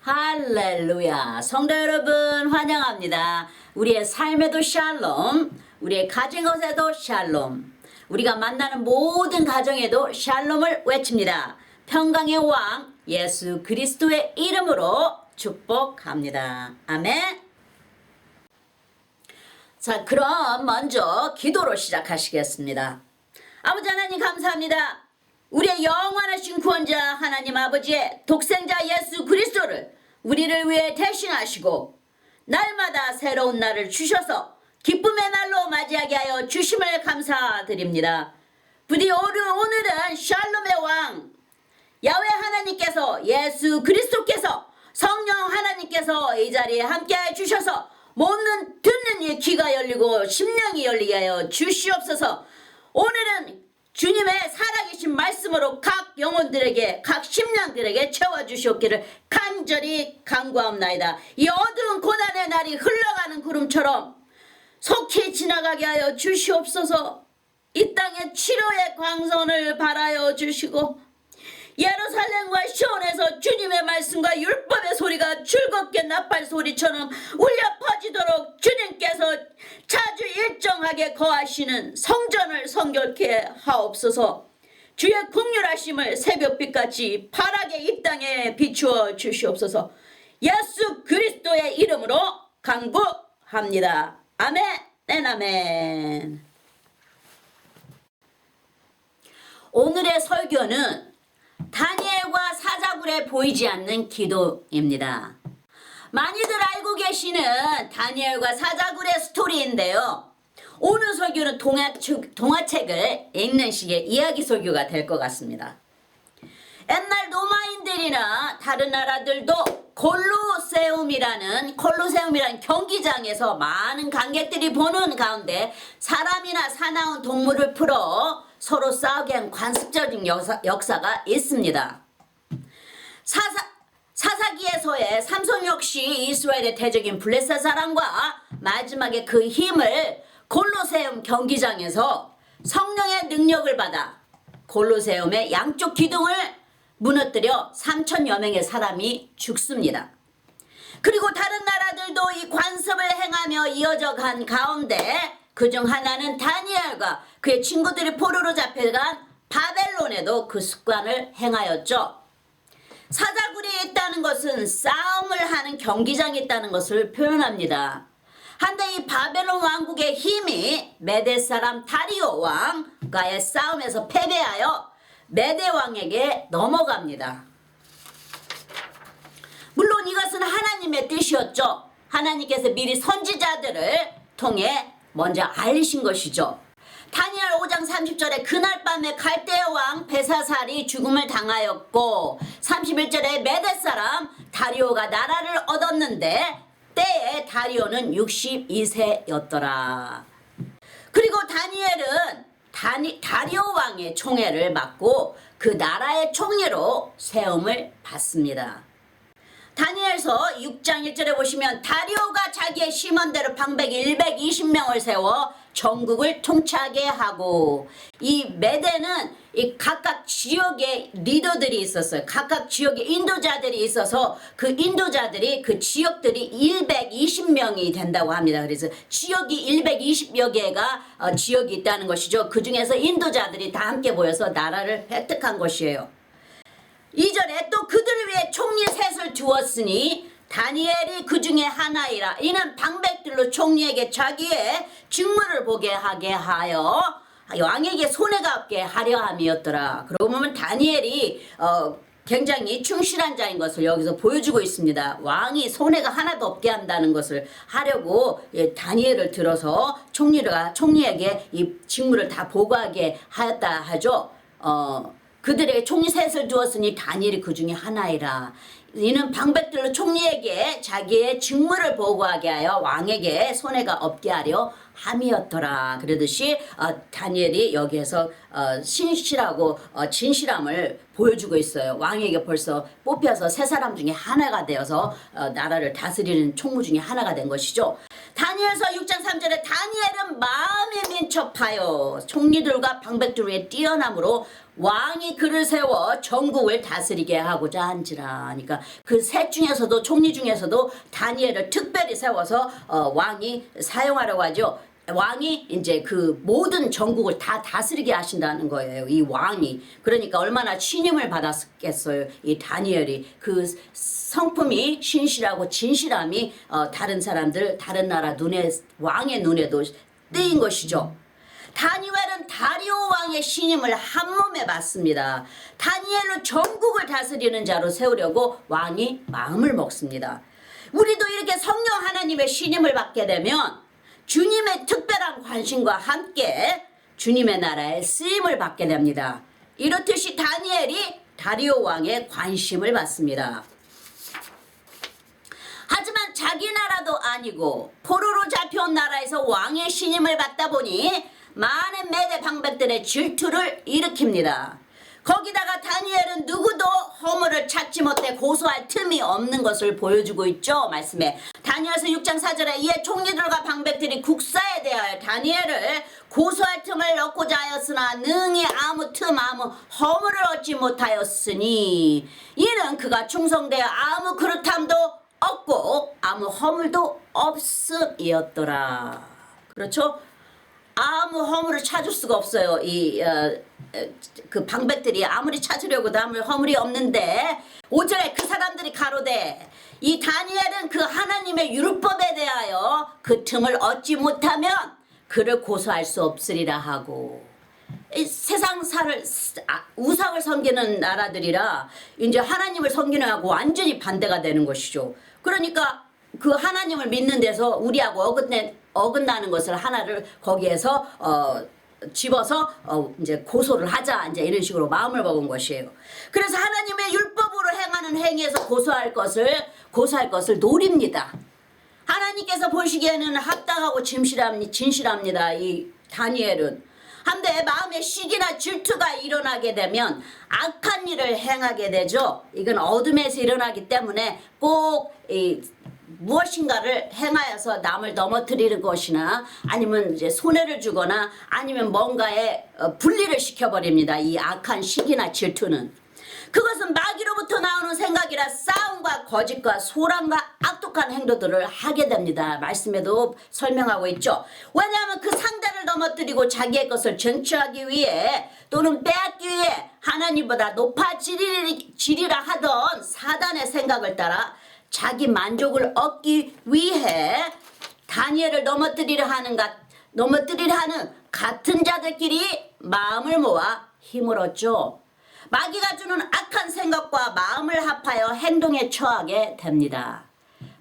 할렐루야. 성도 여러분 환영합니다. 우리의 삶에도 샬롬, 우리의 가정에도 샬롬, 우리가 만나는 모든 가정에도 샬롬을 외칩니다. 평강의 왕 예수 그리스도의 이름으로 축복합니다. 아멘. 자, 그럼 먼저 기도로 시작하시겠습니다. 아버지 하나님 감사합니다. 우리의 영원하신 구원자 하나님 아버지의 독생자 예수 그리스도를 우리를 위해 대신하시고 날마다 새로운 날을 주셔서 기쁨의 날로 맞이하게 하여 주심을 감사드립니다. 부디 오늘은 샬롬의 왕 야훼 하나님께서 예수 그리스도께서 성령 하나님께서 이 자리에 함께해 주셔서 모든 듣는 이 귀가 열리고 심령이 열리게 하여 주시옵소서. 오늘은 주님의 살아계신 말씀으로 각 영혼들에게 각 심령들에게 채워주시옵기를 간절히 간구하옵나이다. 이 어두운 고난의 날이 흘러가는 구름처럼 속히 지나가게 하여 주시옵소서. 이 땅에 치료의 광선을 발하여 주시고 예루살렘과 시온에서 주님의 말씀과 율법의 소리가 즐겁게 나팔 소리처럼 울려 퍼지도록 주님께서 자주 일정하게 거하시는 성전을 성결케 하옵소서. 주의 긍휼하심을 새벽빛같이 파랗게 이 땅에 비추어 주시옵소서. 예수 그리스도의 이름으로 간구합니다. 아멘. 아멘. 오늘의 설교는 다니엘과 사자굴에 보이지 않는 기도입니다. 많이들 알고 계시는 다니엘과 사자굴의 스토리인데요. 오늘 설교는 동화책을 읽는 식의 이야기 설교가 될 것 같습니다. 옛날 로마인들이나 다른 나라들도 콜로세움이라는 경기장에서 많은 관객들이 보는 가운데 사람이나 사나운 동물을 풀어 서로 싸우게 한 관습적인 역사가 있습니다. 사사기에서의 삼손 역시 이스라엘의 대적인 블레셋 사람과 마지막에 그 힘을 콜로세움 경기장에서 성령의 능력을 받아 콜로세움의 양쪽 기둥을 무너뜨려 3천여 명의 사람이 죽습니다. 그리고 다른 나라들도 이 관습을 행하며 이어져 간 가운데 그중 하나는 다니엘과 그의 친구들이 포로로 잡혀간 바벨론에도 그 습관을 행하였죠. 사자굴이 있다는 것은 싸움을 하는 경기장이 있다는 것을 표현합니다. 한데 이 바벨론 왕국의 힘이 메대 사람 다리오 왕과의 싸움에서 패배하여 메대 왕에게 넘어갑니다. 물론 이것은 하나님의 뜻이었죠. 하나님께서 미리 선지자들을 통해 먼저 알리신 것이죠. 다니엘 5장 30절에 그날 밤에 갈대 왕 벨사살이 죽음을 당하였고 31절에 메대 사람 다리오가 나라를 얻었는데 때에 다리오는 62세였더라. 그리고 다니엘은 다리오 왕의 총애를 받고 그 나라의 총리로 세움을 받습니다. 다니엘서 6장 1절에 보시면 다리오가 자기의 심원대로 방백 120명을 세워 전국을 통치하게 하고 이 메대는 이 각각 지역의 리더들이 있었어요. 각각 지역의 인도자들이 있어서 그 인도자들이 그 지역들이 120명이 된다고 합니다. 그래서 지역이 120여 개가 지역이 있다는 것이죠. 그 중에서 인도자들이 다 함께 모여서 나라를 획득한 것이에요. 2절에 또 그들을 위해 총리 셋을 두었으니 다니엘이 그 중에 하나이라. 이는 방백들로 총리에게 자기의 직무를 보게 하게 하여 왕에게 손해가 없게 하려 함이었더라. 그러고 보면 다니엘이 굉장히 충실한 자인 것을 여기서 보여주고 있습니다. 왕이 손해가 하나도 없게 한다는 것을 하려고 다니엘을 들어서 총리에게 이 직무를 다 보고하게 하였다 하죠. 그들에게 총리 셋을 두었으니 다니엘이 그 중에 하나이라. 이는 방백들로 총리에게 자기의 직무를 보고하게 하여 왕에게 손해가 없게 하려 함이었더라. 그러듯이 다니엘이 여기에서 신실하고 진실함을 보여주고 있어요. 왕에게 벌써 뽑혀서 세 사람 중에 하나가 되어서 나라를 다스리는 총무 중에 하나가 된 것이죠. 다니엘서 6장 3절에 다니엘은 마음에 민첩하여 총리들과 방백들 위에 뛰어남으로 왕이 그를 세워 전국을 다스리게 하고자 한지라. 그러니까 그 셋 중에서도 총리 중에서도 다니엘을 특별히 세워서 왕이 사용하려고 하죠. 왕이 이제 그 모든 전국을 다 다스리게 하신다는 거예요. 이 왕이. 그러니까 얼마나 신임을 받았겠어요. 이 다니엘이. 그 성품이 신실하고 진실함이 다른 사람들, 다른 나라 눈에, 왕의 눈에도 띄인 것이죠. 다니엘은 다리오 왕의 신임을 한몸에 받습니다. 다니엘로 전국을 다스리는 자로 세우려고 왕이 마음을 먹습니다. 우리도 이렇게 성령 하나님의 신임을 받게 되면 주님의 특별한 관심과 함께 주님의 나라에 쓰임을 받게 됩니다. 이렇듯이 다니엘이 다리오 왕의 관심을 받습니다. 하지만 자기 나라도 아니고 포로로 잡혀온 나라에서 왕의 신임을 받다 보니 많은 메대 방백들의 질투를 일으킵니다. 거기다가 다니엘은 누구도 허물을 찾지 못해 고소할 틈이 없는 것을 보여주고 있죠. 말씀에 다니엘서 6장 4절에 이에 총리들과 방백들이 국사에 대하여 다니엘을 고소할 틈을 얻고자 하였으나 능히 아무 틈 아무 허물을 얻지 못하였으니 이는 그가 충성되어 아무 그릇함도 없고 아무 허물도 없음이었더라. 그렇죠? 아무 허물을 찾을 수가 없어요. 그 방백들이 아무리 찾으려고도 아무 허물이 없는데 5절에 그 사람들이 가로되 이 다니엘은 그 하나님의 율법에 대하여 그 틈을 얻지 못하면 그를 고소할 수 없으리라 하고. 세상사를 우상을 섬기는 나라들이라 이제 하나님을 섬기는 하고 완전히 반대가 되는 것이죠. 그러니까 그 하나님을 믿는 데서 우리하고 어긋나는 것을 하나를 거기에서 집어서 이제 고소를 하자 이제 이런 식으로 마음을 먹은 것이에요. 그래서 하나님의 율법으로 행하는 행위에서 고소할 것을 노립니다. 하나님께서 보시기에는 합당하고 진실합니다. 이 다니엘은. 한데 마음에 시기나 질투가 일어나게 되면 악한 일을 행하게 되죠. 이건 어둠에서 일어나기 때문에 꼭 무엇인가를 행하여서 남을 넘어뜨리는 것이나 아니면 이제 손해를 주거나 아니면 뭔가에 분리를 시켜버립니다. 이 악한 시기나 질투는. 그것은 마귀로부터 나오는 생각이라 싸움과 거짓과 소란과 악독한 행동들을 하게 됩니다. 말씀에도 설명하고 있죠. 왜냐하면 그 상대를 넘어뜨리고 자기의 것을 쟁취하기 위해 또는 빼앗기 위해 하나님보다 높아지리라 하던 사단의 생각을 따라 자기 만족을 얻기 위해 다니엘을 넘어뜨리려 하는 같은 자들끼리 마음을 모아 힘을 얻죠. 마귀가 주는 악한 생각과 마음을 합하여 행동에 처하게 됩니다.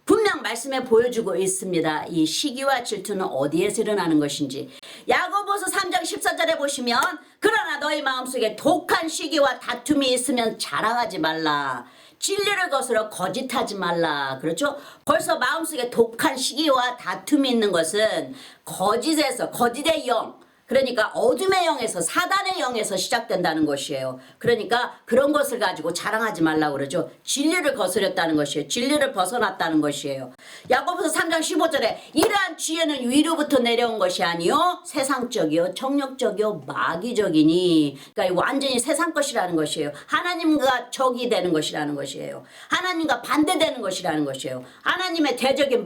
분명 말씀에 보여주고 있습니다. 이 시기와 질투는 어디에서 일어나는 것인지. 야고보서 3장 14절에 보시면 그러나 너희 마음속에 독한 시기와 다툼이 있으면 자랑하지 말라. 진리를 거스러 거짓하지 말라. 그렇죠? 벌써 마음속에 독한 시기와 다툼이 있는 것은 거짓의 영, 그러니까 어둠의 영에서 사단의 영에서 시작된다는 것이에요. 그러니까 그런 것을 가지고 자랑하지 말라고 그러죠. 진리를 거스렸다는 것이에요. 진리를 벗어났다는 것이에요. 야고보서 3장 15절에 이러한 지혜는 위로부터 내려온 것이 아니요 세상적이요 정욕적이요 마귀적이니. 그러니까 이거 완전히 세상 것이라는 것이에요. 하나님과 적이 되는 것이라는 것이에요. 하나님과 반대되는 것이라는 것이에요. 하나님의 대적인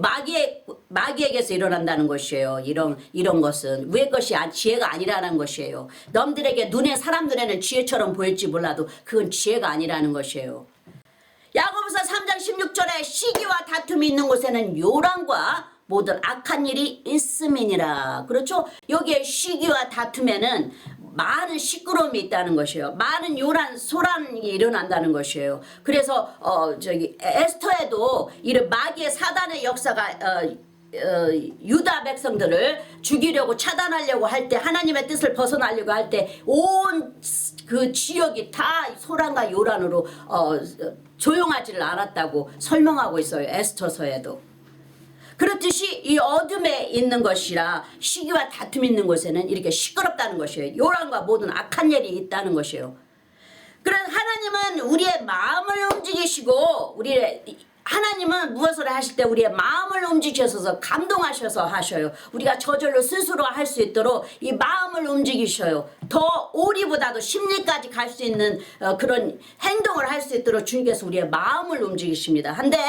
마귀에게서 일어난다는 것이에요. 이런 것은 위의 것이 지혜가 아니라는 것이에요. 넘들에게 사람 눈에는 지혜처럼 보일지 몰라도 그건 지혜가 아니라는 것이에요. 야고보서 3장 16절에 시기와 다툼이 있는 곳에는 요란과 모든 악한 일이 있음이니라. 그렇죠? 여기에 시기와 다툼에는 많은 시끄러움이 있다는 것이에요. 많은 소란이 일어난다는 것이에요. 그래서 에스터에도 이런 마귀의 사단의 역사가 유다 백성들을 죽이려고 차단하려고 할 때 하나님의 뜻을 벗어나려고 할 때 온 그 지역이 다 소란과 요란으로 조용하지를 않았다고 설명하고 있어요. 에스터서에도. 그렇듯이 이 어둠에 있는 것이라 시기와 다툼이 있는 곳에는 이렇게 시끄럽다는 것이에요. 요란과 모든 악한 일이 있다는 것이에요. 그래서 하나님은 우리의 마음을 움직이시고 하나님은 무엇을 하실 때 우리의 마음을 움직이셔서 감동하셔서 하셔요. 우리가 저절로 스스로 할 수 있도록 이 마음을 움직이셔요. 더 오리보다도 심리까지 갈 수 있는 그런 행동을 할 수 있도록 주님께서 우리의 마음을 움직이십니다. 한데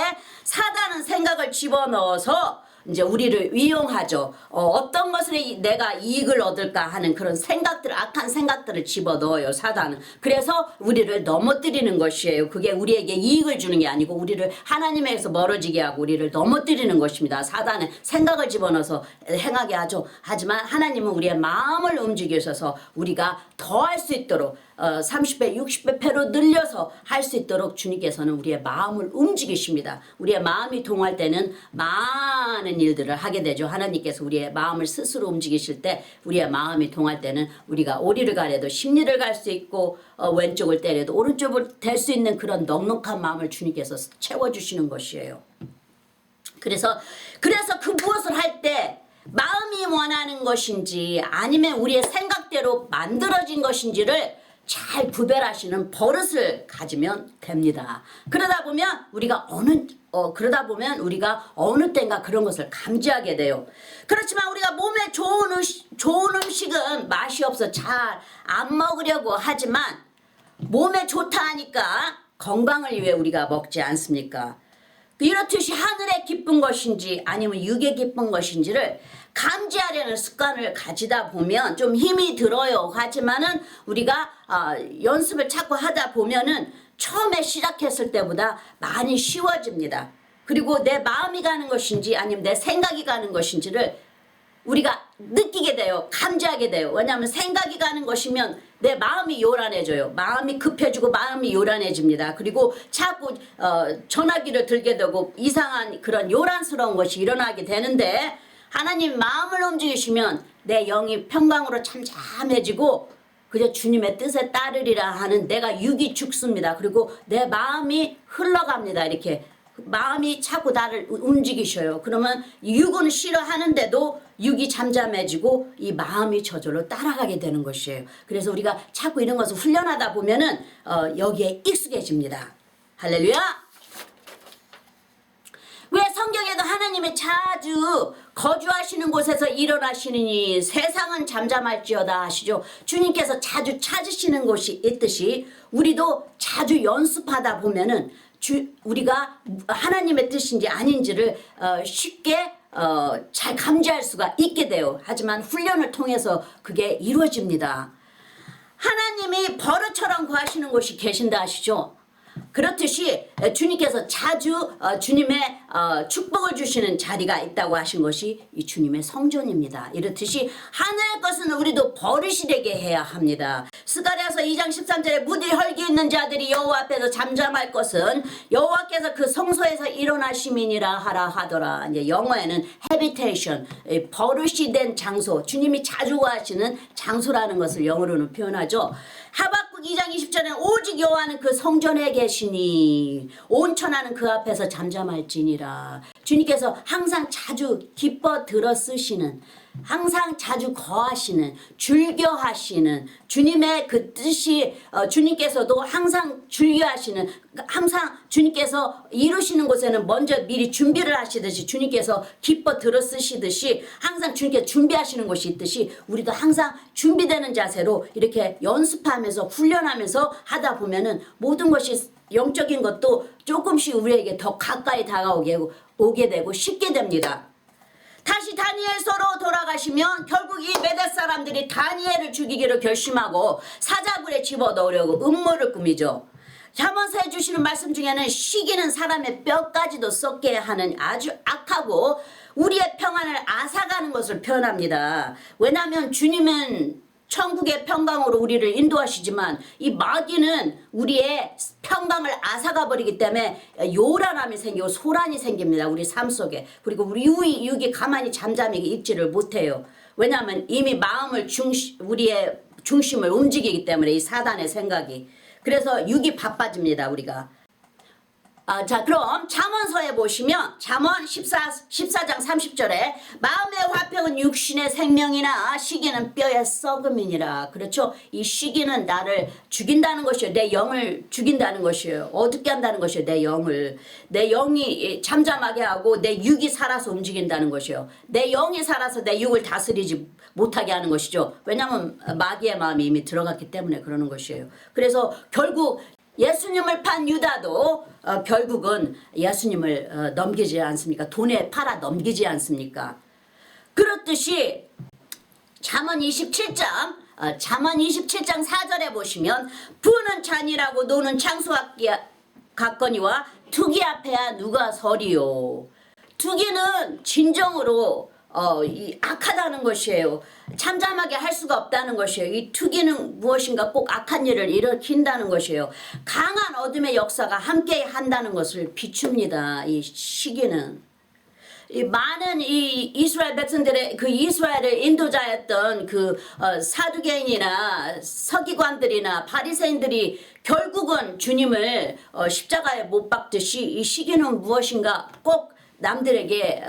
사단은 생각을 집어넣어서 이제 우리를 이용하죠. 어떤 것을 내가 이익을 얻을까 하는 그런 생각들, 악한 생각들을 집어넣어요, 사단은. 그래서 우리를 넘어뜨리는 것이에요. 그게 우리에게 이익을 주는 게 아니고 우리를 하나님에게서 멀어지게 하고 우리를 넘어뜨리는 것입니다. 사단은 생각을 집어넣어서 행하게 하죠. 하지만 하나님은 우리의 마음을 움직이셔서 우리가 더 할 수 있도록 30배, 60배 패로 늘려서 할 수 있도록 주님께서는 우리의 마음을 움직이십니다. 우리의 마음이 동할 때는 많은 일들을 하게 되죠. 하나님께서 우리의 마음을 스스로 움직이실 때 우리의 마음이 동할 때는 우리가 오리를 가려도 심리를 갈 수 있고 왼쪽을 때려도 오른쪽을 댈 수 있는 그런 넉넉한 마음을 주님께서 채워주시는 것이에요. 그래서 그 무엇을 할 때 마음이 원하는 것인지 아니면 우리의 생각대로 만들어진 것인지를 잘 구별하시는 버릇을 가지면 됩니다. 그러다 보면 우리가 어느 때인가 그런 것을 감지하게 돼요. 그렇지만 우리가 몸에 좋은 음식은 맛이 없어 잘 안 먹으려고 하지만 몸에 좋다 하니까 건강을 위해 우리가 먹지 않습니까? 이렇듯이 하늘의 기쁜 것인지 아니면 육의 기쁜 것인지를 감지하려는 습관을 가지다 보면 좀 힘이 들어요. 하지만은 우리가 연습을 자꾸 하다 보면은 처음에 시작했을 때보다 많이 쉬워집니다. 그리고 내 마음이 가는 것인지 아니면 내 생각이 가는 것인지를 우리가 느끼게 돼요. 감지하게 돼요. 왜냐하면 생각이 가는 것이면 내 마음이 요란해져요. 마음이 급해지고 마음이 요란해집니다. 그리고 자꾸 전화기를 들게 되고 이상한 그런 요란스러운 것이 일어나게 되는데 하나님 마음을 움직이시면 내 영이 평강으로 잠잠해지고 그저 주님의 뜻에 따르리라 하는 내가 육이 죽습니다. 그리고 내 마음이 흘러갑니다. 이렇게 마음이 자꾸 나를 움직이셔요. 그러면 육은 싫어하는데도 육이 잠잠해지고 이 마음이 저절로 따라가게 되는 것이에요. 그래서 우리가 자꾸 이런 것을 훈련하다 보면은 여기에 익숙해집니다. 할렐루야. 왜 성경에도 하나님이 자주 거주하시는 곳에서 일어나시느니 세상은 잠잠할지어다 하시죠. 주님께서 자주 찾으시는 곳이 있듯이 우리도 자주 연습하다 보면은 우리가 하나님의 뜻인지 아닌지를 쉽게 잘 감지할 수가 있게 돼요. 하지만 훈련을 통해서 그게 이루어집니다. 하나님이 버릇처럼 구하시는 곳이 계신다 하시죠. 그렇듯이 주님께서 자주 주님의 축복을 주시는 자리가 있다고 하신 것이 이 주님의 성전입니다. 이렇듯이 하늘의 것은 우리도 버릇이 되게 해야 합니다. 스가랴서 2장 13절에 무디 혈기 있는 자들이 여호와 앞에서 잠잠할 것은 여호와께서 그 성소에서 일어나심이니라 하라 하더라. 이제 영어에는 habitation, 버릇이 된 장소, 주님이 자주 구하시는 장소라는 것을 영어로는 표현하죠. 하박국 2장 20절에 오직 여호와는 그 성전에 계시니 온 천하는 그 앞에서 잠잠할지니라. 주님께서 항상 자주 기뻐 들어 쓰시는, 항상 자주 거하시는, 즐겨하시는 주님의 그 뜻이 주님께서도 항상 즐겨하시는, 항상 주님께서 이루시는 곳에는 먼저 미리 준비를 하시듯이 주님께서 기뻐 들어 쓰시듯이 항상 주님께서 준비하시는 곳이 있듯이 우리도 항상 준비되는 자세로 이렇게 연습하면서 훈련하면서 하다 보면은 모든 것이 영적인 것도 조금씩 우리에게 더 가까이 오게 되고 쉽게 됩니다. 다시 다니엘서로 돌아가시면 결국 이 메대 사람들이 다니엘을 죽이기로 결심하고 사자굴에 집어넣으려고 음모를 꾸미죠. 하면서 해주시는 말씀 중에는 시기는 사람의 뼈까지도 썩게 하는 아주 악하고 우리의 평안을 앗아가는 것을 표현합니다. 왜냐하면 주님은 천국의 평강으로 우리를 인도하시지만 이 마귀는 우리의 평강을 앗아가 버리기 때문에 요란함이 생기고 소란이 생깁니다. 우리 삶 속에. 그리고 우리 육이 가만히 잠잠히 있지를 못해요. 왜냐하면 이미 우리의 중심을 움직이기 때문에 이 사단의 생각이. 그래서 육이 바빠집니다. 우리가. 자, 그럼 잠언서에 보시면 잠언 14장 30절에 마음의 화평은 육신의 생명이나 시기는 뼈의 썩음이니라. 그렇죠? 이 시기는 나를 죽인다는 것이에요. 내 영을 죽인다는 것이에요. 어둡게 한다는 것이에요. 내 영을. 내 영이 잠잠하게 하고 내 육이 살아서 움직인다는 것이에요. 내 영이 살아서 내 육을 다스리지 못하게 하는 것이죠. 왜냐하면 마귀의 마음이 이미 들어갔기 때문에 그러는 것이에요. 그래서 결국 예수님을 판 유다도 결국은 예수님을 넘기지 않습니까? 돈에 팔아 넘기지 않습니까? 그렇듯이 잠언 27장 4절에 보시면 부는 잔이라고 노는 창수 같거니와 투기 앞에야 누가 서리요. 투기는 진정으로 악하다는 것이에요. 잠잠하게 할 수가 없다는 것이에요. 이 투기는 무엇인가 꼭 악한 일을 일으킨다는 것이에요. 강한 어둠의 역사가 함께 한다는 것을 비춥니다. 이 시기는. 이 많은 이 이스라엘 백성들의 그 이스라엘의 인도자였던 그 사두개인이나 서기관들이나 바리새인들이 결국은 주님을 십자가에 못 박듯이 이 시기는 무엇인가 꼭 남들에게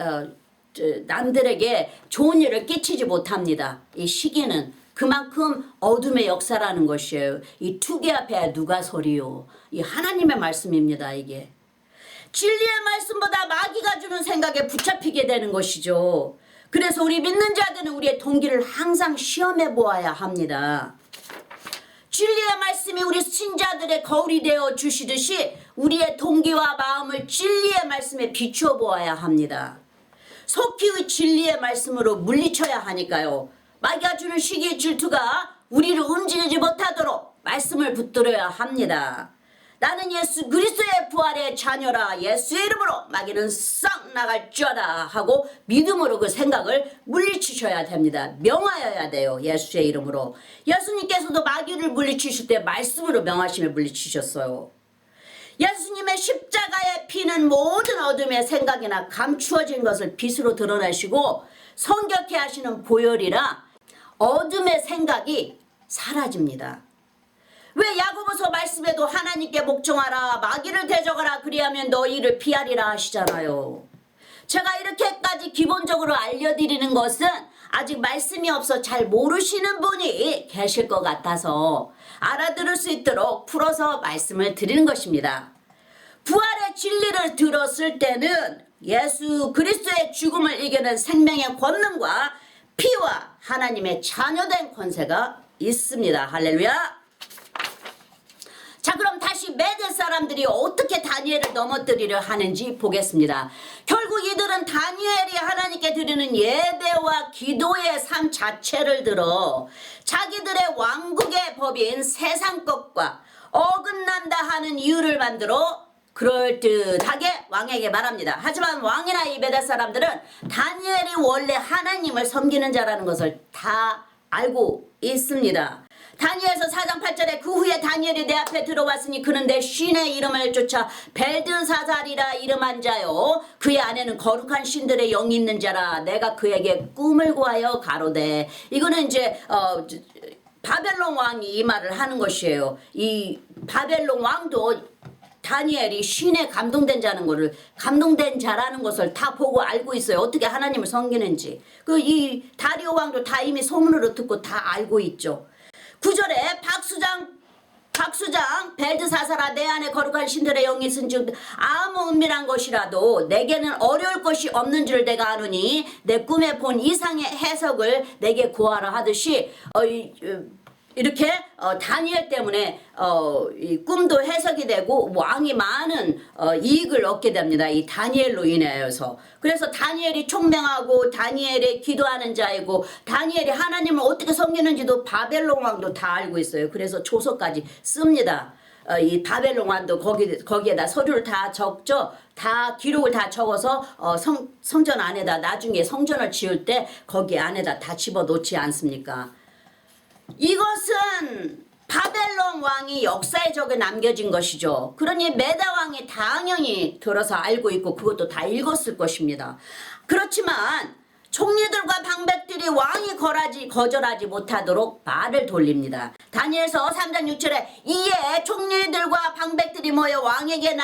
좋은 일을 끼치지 못합니다. 이 시기는 그만큼 어둠의 역사라는 것이에요. 이 투기 앞에 누가 서리요. 이 하나님의 말씀입니다. 이게 진리의 말씀보다 마귀가 주는 생각에 붙잡히게 되는 것이죠. 그래서 우리 믿는 자들은 우리의 동기를 항상 시험해 보아야 합니다. 진리의 말씀이 우리 신자들의 거울이 되어 주시듯이 우리의 동기와 마음을 진리의 말씀에 비추어 보아야 합니다. 속히 진리의 말씀으로 물리쳐야 하니까요. 마귀가 주는 시기의 질투가 우리를 움직이지 못하도록 말씀을 붙들어야 합니다. 나는 예수 그리스도의 부활의 자녀라. 예수의 이름으로 마귀는 싹 나갈지어다 하고 믿음으로 그 생각을 물리치셔야 됩니다. 명하여야 돼요. 예수의 이름으로. 예수님께서도 마귀를 물리치실 때 말씀으로 명하시며 물리치셨어요. 예수님의 십자가의 피는 모든 어둠의 생각이나 감추어진 것을 빛으로 드러내시고 성격케 하시는 보혈이라 어둠의 생각이 사라집니다. 왜 야고보서 말씀에도 하나님께 복종하라 마귀를 대적하라 그리하면 너희를 피하리라 하시잖아요. 제가 이렇게까지 기본적으로 알려드리는 것은 아직 말씀이 없어 잘 모르시는 분이 계실 것 같아서 알아들을 수 있도록 풀어서 말씀을 드리는 것입니다. 부활의 진리를 들었을 때는 예수 그리스도의 죽음을 이겨낸 생명의 권능과 피와 하나님의 자녀된 권세가 있습니다. 할렐루야. 자, 그럼 다시 메대 사람들이 어떻게 다니엘을 넘어뜨리려 하는지 보겠습니다. 결국 이들은 다니엘이 하나님께 드리는 예배와 기도의 삶 자체를 들어 자기들의 왕국의 법인 세상 것과 어긋난다 하는 이유를 만들어 그럴듯하게 왕에게 말합니다. 하지만 왕이나 이 메대 사람들은 다니엘이 원래 하나님을 섬기는 자라는 것을 다 알고 있습니다. 다니엘서 4장 8절에 그 후에 다니엘이 내 앞에 들어왔으니 그는 내 신의 이름을 쫓아 벨드사살이라 이름한 자요 그의 안에는 거룩한 신들의 영이 있는 자라 내가 그에게 꿈을 구하여 가로되 이거는 이제 바벨론 왕이 이 말을 하는 것이에요. 이 바벨론 왕도 다니엘이 신에 감동된 감동된 자라는 것을 다 보고 알고 있어요. 어떻게 하나님을 섬기는지. 이 다리오 왕도 다 이미 소문으로 듣고 다 알고 있죠. 9절에 박수장 벨드사살아 내 안에 거룩한 신들의 영이 있은즉 아무 은밀한 것이라도 내게는 어려울 것이 없는 줄 내가 아노니 내 꿈에 본 이상의 해석을 내게 구하라 하듯이 이렇게 다니엘 때문에 이 꿈도 해석이 되고 왕이 많은 이익을 얻게 됩니다. 이 다니엘로 인하여서. 그래서 다니엘이 총명하고 다니엘이 기도하는 자이고 다니엘이 하나님을 어떻게 섬기는지도 바벨론 왕도 다 알고 있어요. 그래서 조서까지 씁니다. 이 바벨론 왕도 거기에다 서류를 다 적죠. 다 기록을 다 적어서 성전 안에다 나중에 성전을 지을 때 거기 안에다 다 집어넣지 않습니까? 이것은 바벨론 왕이 역사에 적에 남겨진 것이죠. 그러니 메다 왕이 당연히 들어서 알고 있고 그것도 다 읽었을 것입니다. 그렇지만 총리들과 방백들이 왕이 거절하지 못하도록 말을 돌립니다. 다니엘서 3장 6절에 이에 총리들과 방백들이 모여 왕에게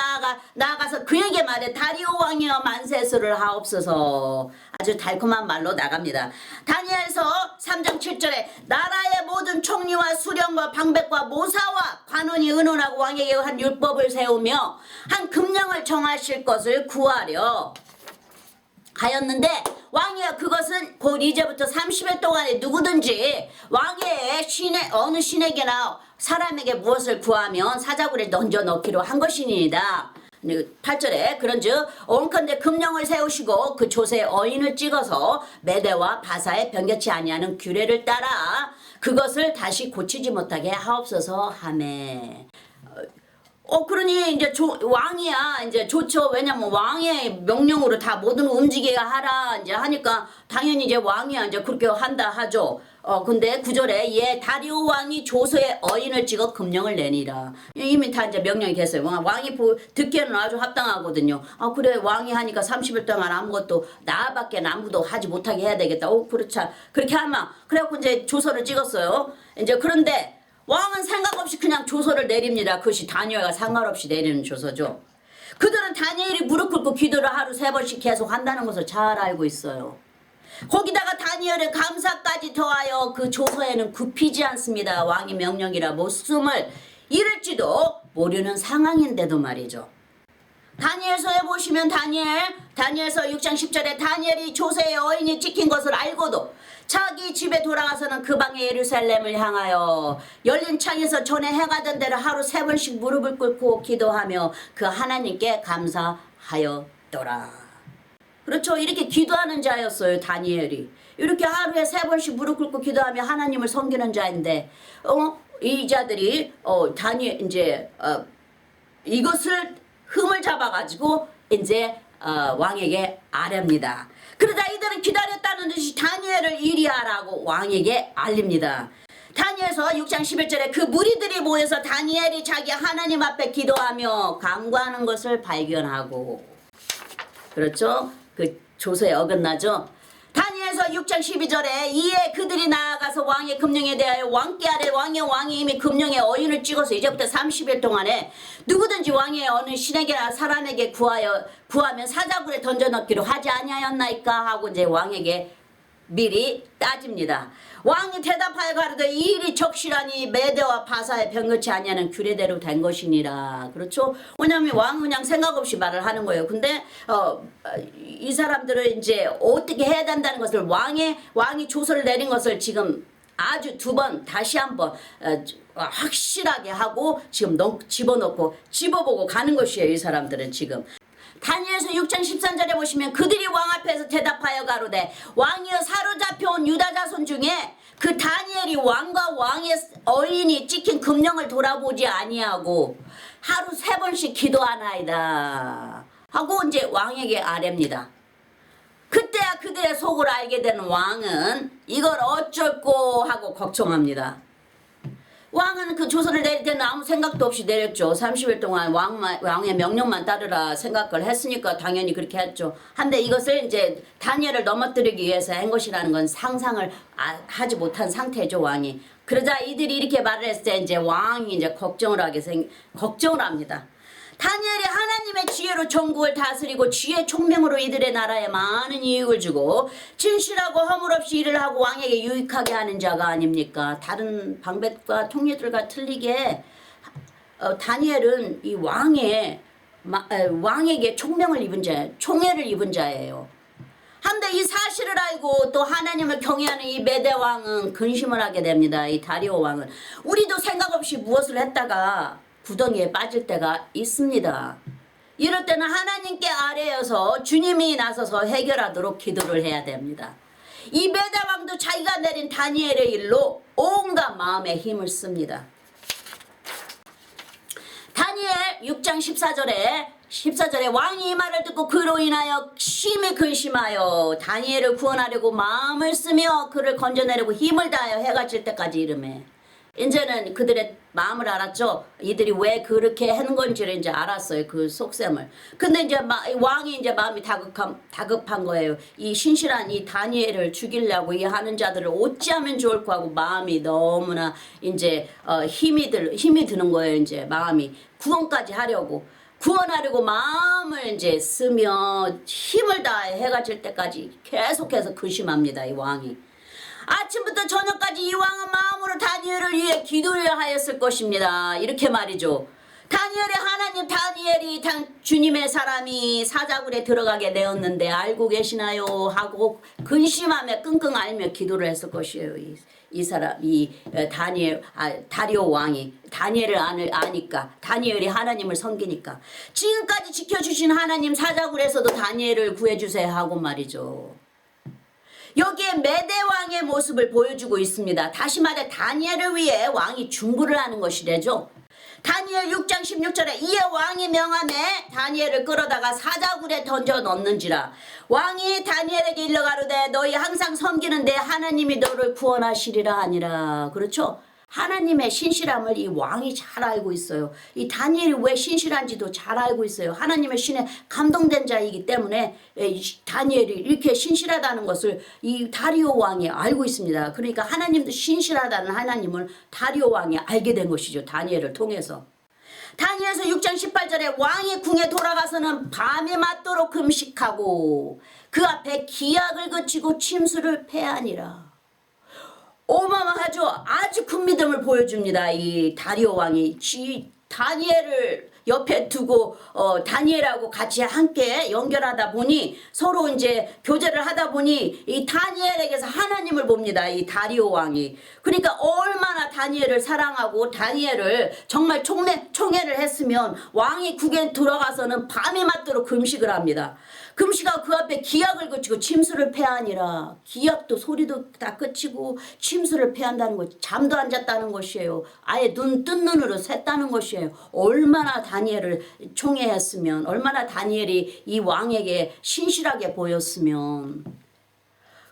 나아가서 그에게 말해 다리오 왕이여 만세수를 하옵소서. 아주 달콤한 말로 나갑니다. 다니엘서 3장 7절에 나라의 모든 총리와 수령과 방백과 모사와 관원이 의논하고 왕에게 한 율법을 세우며 한 금령을 정하실 것을 구하려 하였는데 왕이여 그것은 곧 이제부터 30일 동안에 누구든지 왕의 어느 신에게나 사람에게 무엇을 구하면 사자굴에 던져 넣기로 한 것이니이다. 8절에 그런즉 온컨대 금령을 세우시고 그 조세의 어인을 찍어서 메대와 바사에 변개치 아니하는 규례를 따라 그것을 다시 고치지 못하게 하옵소서 하매. 그러니 이제 왕이야 이제 좋죠. 왜냐면 왕의 명령으로 다 모든 움직이게 하라 이제 하니까 당연히 이제 왕이야 이제 그렇게 한다 하죠. 근데 9절에 예 다리오 왕이 조서에 어인을 찍어 금령을 내니라. 이미 다 이제 명령이 됐어요. 왕이 듣기에는 아주 합당하거든요. 그래 왕이 하니까 30일 동안 아무것도 나밖에 아무도 하지 못하게 해야 되겠다. 그렇지. 그렇게 하면 그래갖고 이제 조서를 찍었어요. 이제 그런데 왕은 생각 없이 그냥 조서를 내립니다. 그것이 다니엘과 상관없이 내리는 조서죠. 그들은 다니엘이 무릎 꿇고 기도를 하루 3번씩 계속 한다는 것을 잘 알고 있어요. 거기다가 다니엘의 감사까지 더하여 그 조서에는 굽히지 않습니다. 왕의 명령이라 목숨을 잃을지도 모르는 상황인데도 말이죠. 다니엘서에 보시면 다니엘서 6장 10절에 다니엘이 조세의 어인이 찍힌 것을 알고도 자기 집에 돌아가서는 그 방에 예루살렘을 향하여 열린 창에서 전에 행하던 대로 하루 3번씩 무릎을 꿇고 기도하며 그 하나님께 감사하였더라. 그렇죠. 이렇게 기도하는 자였어요. 다니엘이. 이렇게 하루에 3번씩 무릎 꿇고 기도하며 하나님을 섬기는 자인데 이 자들이 이것을 흠을 잡아가지고 이제 왕에게 아뢰입니다. 그러자 이들은 기다렸다는 듯이 다니엘을 이리하라고 왕에게 알립니다. 다니엘서 6장 11절에 그 무리들이 모여서 다니엘이 자기 하나님 앞에 기도하며 간구하는 것을 발견하고 그렇죠? 그 조서에 어긋나죠? 다니엘서 6장 12절에 이에 그들이 나아가서 왕의 금령에 대하여 왕께 아래 왕이 이미 금령의 어인을 찍어서 이제부터 30일 동안에 누구든지 왕의 어느 신에게나 사람에게 구하면 사자굴에 던져넣기로 하지 아니하였나이까 하고 이제 왕에게 미리 따집니다. 왕이 대답하여 가로되 이 일이 적실하니 메대와 바사에 변거치 아니하는 규례대로 된 것이니라. 그렇죠? 왜냐하면 왕은 그냥 생각 없이 말을 하는 거예요. 근데 이 사람들은 이제 어떻게 해야 된다는 것을 왕이 조서를 내린 것을 지금 아주 2번 다시 한번 확실하게 하고 지금 집어넣고 집어보고 가는 것이에요. 이 사람들은 지금. 다니엘서 6장 13절에 보시면 그들이 왕 앞에서 대답하여 가로되 왕이여 사로잡혀온 유다 자손 중에 그 다니엘이 왕과 왕의 어인이 찍힌 금령을 돌아보지 아니하고 하루 3번씩 기도하나이다 하고 이제 왕에게 아뢰입니다. 그때야 그들의 속을 알게 되는 왕은 이걸 어쩔꼬 하고 걱정합니다. 왕은 그 조서를 내릴 때는 아무 생각도 없이 내렸죠. 30일 동안 왕의 명령만 따르라 생각을 했으니까 당연히 그렇게 했죠. 한데 이것을 이제 다니엘을 넘어뜨리기 위해서 한 것이라는 건 상상을 하지 못한 상태죠, 왕이. 그러자 이들이 이렇게 말을 했을 때 이제 왕이 이제 걱정을 합니다. 다니엘이 하나님의 지혜로 전국을 다스리고 지혜 총명으로 이들의 나라에 많은 이익을 주고 진실하고 허물 없이 일을 하고 왕에게 유익하게 하는 자가 아닙니까? 다른 방백과 총리들과 틀리게 다니엘은 이 왕에게 총명을 입은 자, 총애를 입은 자예요. 한데 이 사실을 알고 또 하나님을 경외하는 이 메대 왕은 근심을 하게 됩니다. 이 다리오 왕은 우리도 생각 없이 무엇을 했다가 구덩이에 빠질 때가 있습니다. 이럴 때는 하나님께 아뢰어서 주님이 나서서 해결하도록 기도를 해야 됩니다. 이 메대왕도 자기가 내린 다니엘의 일로 온갖 마음의 힘을 씁니다. 다니엘 6장 14절에 왕이 이 말을 듣고 그로 인하여 심히 근심하여 다니엘을 구원하려고 마음을 쓰며 그를 건져내려고 힘을 다하여 해가 질 때까지 이르매 이제는 그들의 마음을 알았죠. 이들이 왜 그렇게 하는 건지를 이제 알았어요. 그 속셈을. 근데 이제 왕이 이제 마음이 다급한 거예요. 이 신실한 이 다니엘을 죽이려고 이 하는 자들을 어찌하면 좋을까 하고 마음이 너무나 이제 힘이 드는 거예요. 이제 마음이 구원까지 구원하려고 마음을 이제 쓰며 힘을 다해 해가 질 때까지 계속해서 근심합니다. 이 왕이. 아침부터 저녁까지 이 왕은 마음으로 다니엘을 위해 기도를 하였을 것입니다. 이렇게 말이죠. 다니엘의 하나님 다니엘이 주님의 사람이 사자굴에 들어가게 되었는데 알고 계시나요? 하고 근심하며 끙끙 앓며 기도를 했을 것이에요. 이 사람 다리오 왕이 다니엘을 아니까 다니엘이 하나님을 섬기니까 지금까지 지켜주신 하나님 사자굴에서도 다니엘을 구해주세요 하고 말이죠. 여기에 메대 왕의 모습을 보여주고 있습니다. 다시 말해 다니엘을 위해 왕이 중부를 하는 것이래죠. 다니엘 6장 16절에 이에 왕이 명하매 다니엘을 끌어다가 사자굴에 던져 넣는지라. 왕이 다니엘에게 일러 가로되 너희 항상 섬기는 내 하나님이 너를 구원하시리라 하니라. 그렇죠? 하나님의 신실함을 이 왕이 잘 알고 있어요. 이 다니엘이 왜 신실한지도 잘 알고 있어요. 하나님의 신에 감동된 자이기 때문에 다니엘이 이렇게 신실하다는 것을 이 다리오 왕이 알고 있습니다. 그러니까 하나님도 신실하다는 하나님을 다리오 왕이 알게 된 것이죠. 다니엘을 통해서. 다니엘서 6장 18절에 왕이 궁에 돌아가서는 밤에 맞도록 금식하고 그 앞에 기약을 그치고 침수를 패하니라. 어마어마하죠. 아주 큰 믿음을 보여줍니다. 이 다리오 왕이 다니엘을 옆에 두고 다니엘하고 같이 함께 연결하다 보니 서로 이제 교제를 하다 보니 이 다니엘에게서 하나님을 봅니다. 이 다리오 왕이. 그러니까 얼마나 다니엘을 사랑하고 다니엘을 정말 총애를 했으면 왕이 국에 들어가서는 밤에 맞도록 금식을 합니다. 금식하고 그 앞에 기약을 그치고 침수를 패하니라. 기약도 소리도 다 그치고 침수를 패한다는 것, 잠도 안 잤다는 것이에요. 아예 뜬 눈으로 샜다는 것이에요. 얼마나 다니엘을 총애했으면, 얼마나 다니엘이 이 왕에게 신실하게 보였으면.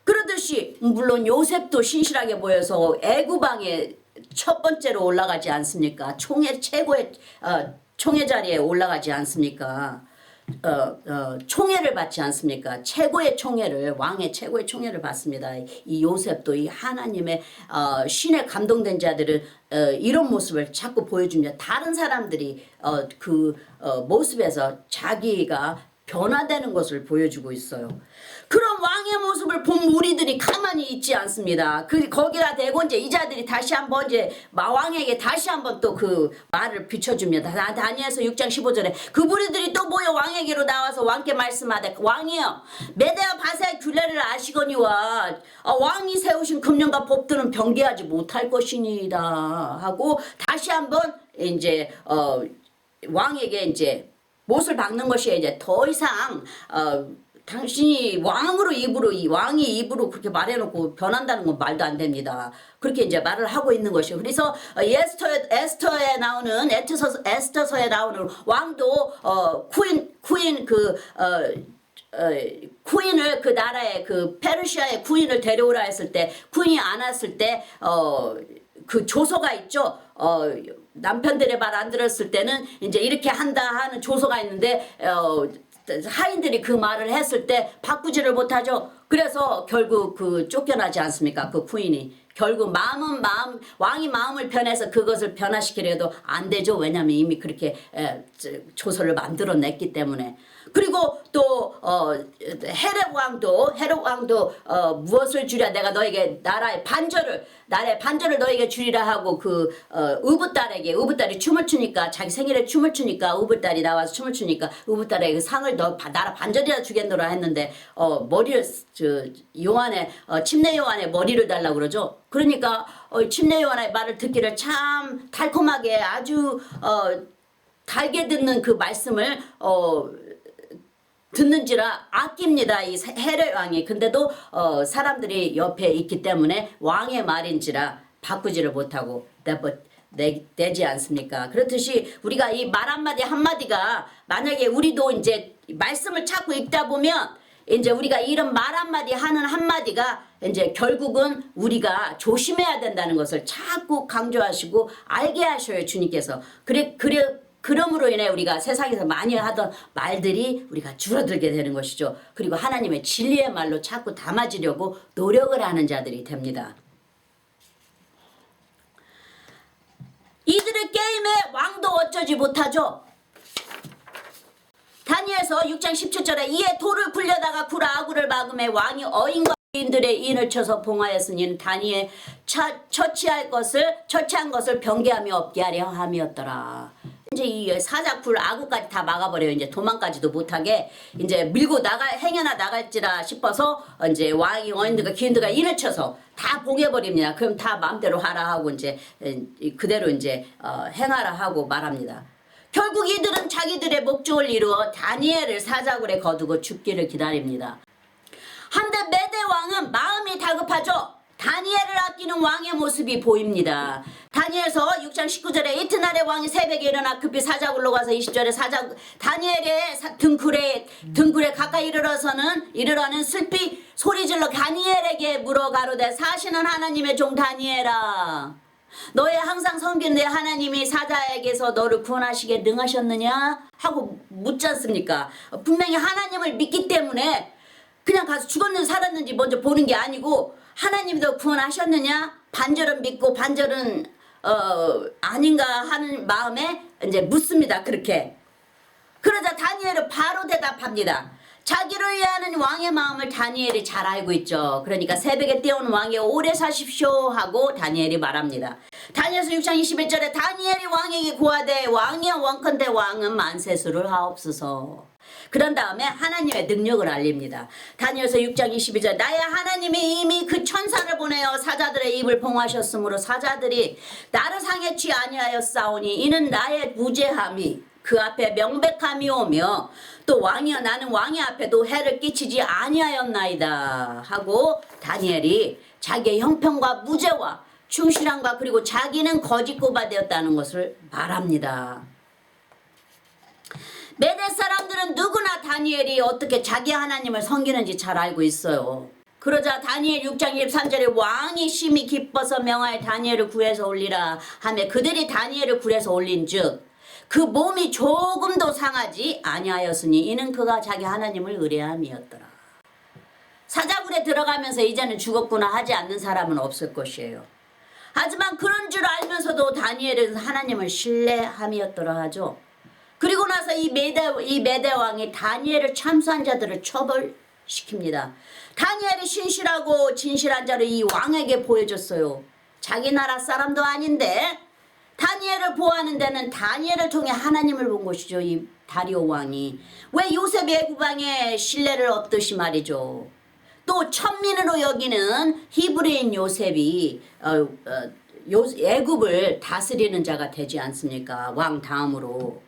그러듯이 물론 요셉도 신실하게 보여서 애굽왕에 첫 번째로 올라가지 않습니까? 최고의 총애 자리에 올라가지 않습니까? 총애를 받지 않습니까? 왕의 최고의 총애를 받습니다. 이 요셉도 이 하나님의 신에 감동된 자들은 이런 모습을 자꾸 보여줍니다. 다른 사람들이 그 모습에서 자기가 변화되는 것을 보여주고 있어요. 그런 왕의 모습을 본 무리들이 가만히 있지 않습니다. 거기다 대고 이제 이 자들이 다시 한번 이제 왕에게 다시 한번 또 그 말을 비춰줍니다. 다니엘서 6장 15절에 그 무리들이 또 모여 왕에게로 나와서 왕께 말씀하되 왕이여 메대와 바사의 균례를 아시거니와 왕이 세우신 금령과 법들은 변개하지 못할 것이니이다 하고 다시 한번 이제 왕에게 이제 못을 박는 것이 이제 더 이상 당신이 왕이 입으로 그렇게 말해놓고 변한다는 건 말도 안 됩니다. 그렇게 이제 말을 하고 있는 것이요. 그래서 에스터에 나오는 에스터서에 나오는 왕도 쿠인을 그 나라의 그 페르시아의 쿠인을 데려오라 했을 때 쿠인이 안 왔을 때 그 조서가 있죠. 남편들의 말 안 들었을 때는 이제 이렇게 한다 하는 조서가 있는데 하인들이 그 말을 했을 때 바꾸지를 못하죠. 그래서 결국 그 쫓겨나지 않습니까? 그 쿠인이. 결국 왕이 마음을 변해서 그것을 변화시키려도 안 되죠. 왜냐하면 이미 그렇게 조서를 만들어냈기 때문에. 그리고 또 헤롯 왕도 무엇을 주랴 내가 너에게 나라의 반절을 너에게 주리라 하고 그 우붓딸이 춤을 추니까 자기 생일에 춤을 추니까 우붓딸이 나와서 춤을 추니까 우붓딸에게 그 상을 나라 반절이라 주겠노라 했는데 머리를 침례 요한의 머리를 달라고 그러죠. 그러니까 침례 요한의 말을 듣기를 참 달콤하게 아주 달게 듣는 그 말씀을 듣는지라 아낍니다. 이 헤롯 왕이. 근데도 사람들이 옆에 있기 때문에 왕의 말인지라 바꾸지를 못하고 내지 않습니까? 그렇듯이 우리가 이 말 한마디가 만약에 우리도 이제 말씀을 찾고 읽다 보면 이제 우리가 이런 말 한마디 하는 한마디가 이제 결국은 우리가 조심해야 된다는 것을 자꾸 강조하시고 알게 하셔요, 주님께서. 그러므로 인해 우리가 세상에서 많이 하던 말들이 우리가 줄어들게 되는 것이죠. 그리고 하나님의 진리의 말로 자꾸 담아지려고 노력을 하는 자들이 됩니다. 이들의 게임에 왕도 어쩌지 못하죠. 다니엘서 6장 17절에 이에 돌을 굴려다가 굴 아구를 막음에 왕이 어인과 인들의 인을 쳐서 봉하였으니 다니엘 처치한 것을 변개함이 없게 하려 함이었더라. 이제 이 사자 굴 아구까지 다 막아버려요. 이제 도망까지도 못하게 이제 밀고 행여나 나갈지라 싶어서 이제 왕이 어인들과 귀인들과 인을 쳐서 다 봉해버립니다. 그럼 다 마음대로 하라 하고 이제 그대로 이제 행하라 하고 말합니다. 결국 이들은 자기들의 목적을 이루어 다니엘을 사자굴에 거두고 죽기를 기다립니다. 한데 메대 왕은 마음이 다급하죠. 다니엘을 아끼는 왕의 모습이 보입니다. 다니엘서 6장 19절에 이튿날에 왕이 새벽에 일어나 급히 사자굴로 가서 20절에 다니엘의 등굴에 가까이 이르러는 슬피 소리질러 다니엘에게 물어 가로되 사시는 하나님의 종 다니엘아, 너의 항상 섬기는 내 하나님이 사자에게서 너를 구원하시게 능하셨느냐 하고 묻지 않습니까? 분명히 하나님을 믿기 때문에 그냥 가서 죽었는지 살았는지 먼저 보는 게 아니고 하나님이 너 구원하셨느냐, 반절은 믿고 반절은 아닌가 하는 마음에 이제 묻습니다. 그렇게. 그러자 다니엘은 바로 대답합니다. 자기를 위하는 왕의 마음을 다니엘이 잘 알고 있죠. 그러니까 새벽에 뛰어오는 왕이 오래 사십시오 하고 다니엘이 말합니다. 다니엘서 6장 21절에 다니엘이 왕에게 고하되 왕이여 원컨대 왕은 만세수를 하옵소서. 그런 다음에 하나님의 능력을 알립니다. 다니엘서 6장 22절 나의 하나님이 이미 그 천사를 보내어 사자들의 입을 봉하셨으므로 사자들이 나를 상해치 아니하였사오니 이는 나의 무죄함이 그 앞에 명백함이 오며 또 왕이여 나는 왕의 앞에도 해를 끼치지 아니하였나이다 하고 다니엘이 자기의 형편과 무죄와 충실함과 그리고 자기는 거짓 고발되었다는 것을 말합니다. 메대 사람들은 누구나 다니엘이 어떻게 자기 하나님을 섬기는지 잘 알고 있어요. 그러자 다니엘 6장 23절에 왕이 심히 기뻐서 명하여 다니엘을 굴에서 올리라 하며 그들이 다니엘을 굴에서 올린즉 그 몸이 조금도 상하지 아니하였으니 이는 그가 자기 하나님을 의뢰함이었더라. 사자굴에 들어가면서 이제는 죽었구나 하지 않는 사람은 없을 것이에요. 하지만 그런 줄 알면서도 다니엘은 하나님을 신뢰함이었더라 하죠. 그리고 나서 이 메대 왕이 다니엘을 참수한 자들을 처벌시킵니다. 다니엘이 신실하고 진실한 자를 이 왕에게 보여줬어요. 자기 나라 사람도 아닌데 다니엘을 보호하는 데는 다니엘을 통해 하나님을 본 것이죠. 이 다리오 왕이. 왜 요셉이 애굽왕의 신뢰를 얻듯이 말이죠. 또 천민으로 여기는 히브리인 요셉이 애굽을 다스리는 자가 되지 않습니까? 왕 다음으로.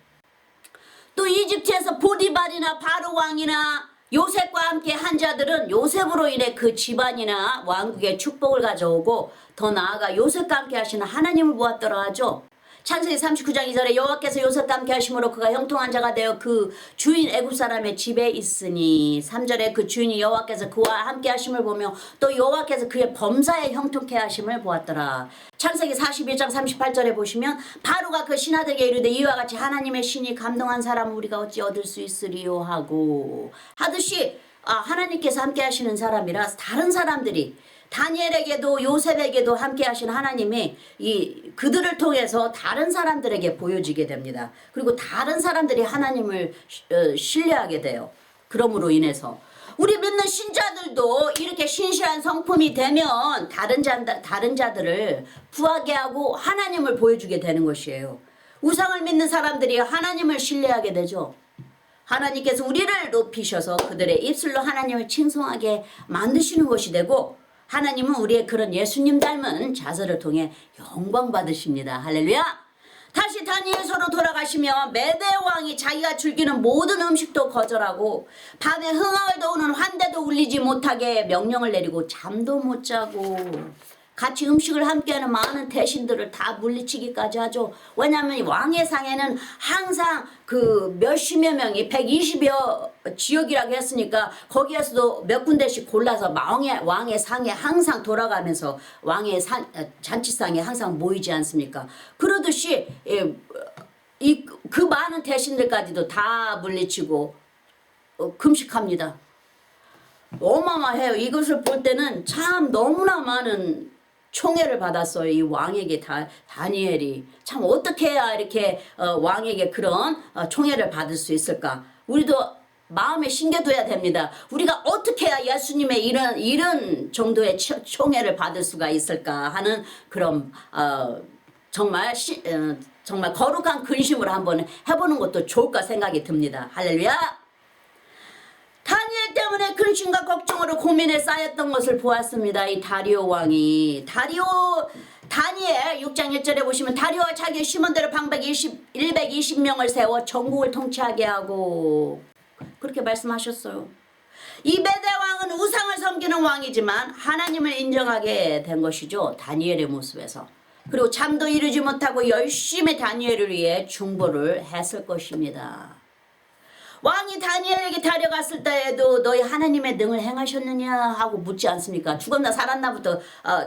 또 이집트에서 보디발이나 바로 왕이나 요셉과 함께 한 자들은 요셉으로 인해 그 집안이나 왕국의 축복을 가져오고 더 나아가 요셉과 함께 하시는 하나님을 보았더라 하죠. 창세기 39장 2절에 여호와께서 요셉과 함께 하심으로 그가 형통한 자가 되어 그 주인 애굽 사람의 집에 있으니 3절에 그 주인이 여호와께서 그와 함께 하심을 보며 또 여호와께서 그의 범사에 형통케 하심을 보았더라. 창세기 41장 38절에 보시면 바로가 그 신하들에게 이르되 이와 같이 하나님의 신이 감동한 사람을 우리가 어찌 얻을 수 있으리요 하고 하듯이 하나님께서 함께 하시는 사람이라 다른 사람들이 다니엘에게도 요셉에게도 함께 하신 하나님이 그들을 통해서 다른 사람들에게 보여지게 됩니다. 그리고 다른 사람들이 하나님을 신뢰하게 돼요. 그러므로 인해서 우리 믿는 신자들도 이렇게 신실한 성품이 되면 다른 자들을 부하게 하고 하나님을 보여주게 되는 것이에요. 우상을 믿는 사람들이 하나님을 신뢰하게 되죠. 하나님께서 우리를 높이셔서 그들의 입술로 하나님을 칭송하게 만드시는 것이 되고 하나님은 우리의 그런 예수님 닮은 자세를 통해 영광 받으십니다. 할렐루야. 다시 다니엘서로 돌아가시며 메대 왕이 자기가 즐기는 모든 음식도 거절하고 밤에 흥얼 돋우는 환대도 울리지 못하게 명령을 내리고 잠도 못 자고 같이 음식을 함께하는 많은 대신들을 다 물리치기까지 하죠. 왜냐하면 왕의 상에는 항상 그 몇십여 명이 120여 지역이라고 했으니까 거기에서도 몇 군데씩 골라서 왕의 상에 항상 돌아가면서 왕의 잔치상에 항상 모이지 않습니까? 그러듯이 그 많은 대신들까지도 다 물리치고 금식합니다. 어마어마해요. 이것을 볼 때는 참 너무나 많은 총애를 받았어요. 이 왕에게 다니엘이 참 어떻게 해야 이렇게 왕에게 그런 총애를 받을 수 있을까? 우리도 마음에 심겨둬야 됩니다. 우리가 어떻게 해야 예수님의 이런 정도의 총애를 받을 수가 있을까 하는 그런 정말 거룩한 근심을 한번 해보는 것도 좋을까 생각이 듭니다. 할렐루야. 다니엘 때문에 근심과 걱정으로 고민에 쌓였던 것을 보았습니다. 이 다리오 왕이 다니엘 6장 1절에 보시면 다리오와 자기의 심원대로 방백 120명을 세워 전국을 통치하게 하고 그렇게 말씀하셨어요. 이 메대 왕은 우상을 섬기는 왕이지만 하나님을 인정하게 된 것이죠. 다니엘의 모습에서. 그리고 잠도 이루지 못하고 열심히 다니엘을 위해 중보를 했을 것입니다. 왕이 다니엘에게 다려갔을 때에도 너희 하나님의 능을 행하셨느냐 하고 묻지 않습니까? 죽었나 살았나부터